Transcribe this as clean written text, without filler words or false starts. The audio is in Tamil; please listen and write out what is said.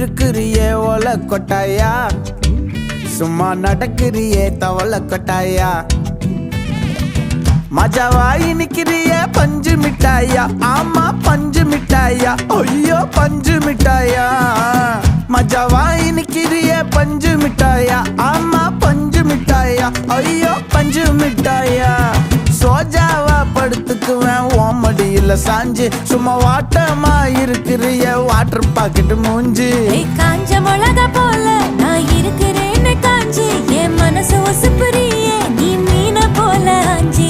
இருக்கிறியே ஓல கொட்டாயா, சும்மா நடக்கிறியே தவள கொட்டாயா. மஜாவாயி நிக்கிறிய பஞ்சு மிட்டாயா, ஆமா பஞ்சு மிட்டாயா, ஐயோ பஞ்சு மிட்டாயா. மஜாவாயி நிக்கிறிய பஞ்சு மிட்டாயா, ஆமா பஞ்சு மிட்டாயா, ஐயோ பஞ்சு மிட்டாயா. சோஜாவா படுத்துக்குவேன் ஓமடியில சாஞ்சு, சும்மா வாட்டமா இருக்கிறிய வாட்டர் பாக்கெட் மூஞ்சி. காஞ்ச மிளகா போல நான் இருக்கிறேன்னு காஞ்சி, என் மனசு ஒசுப்புறியே நீ மீன போல ஆஞ்சி.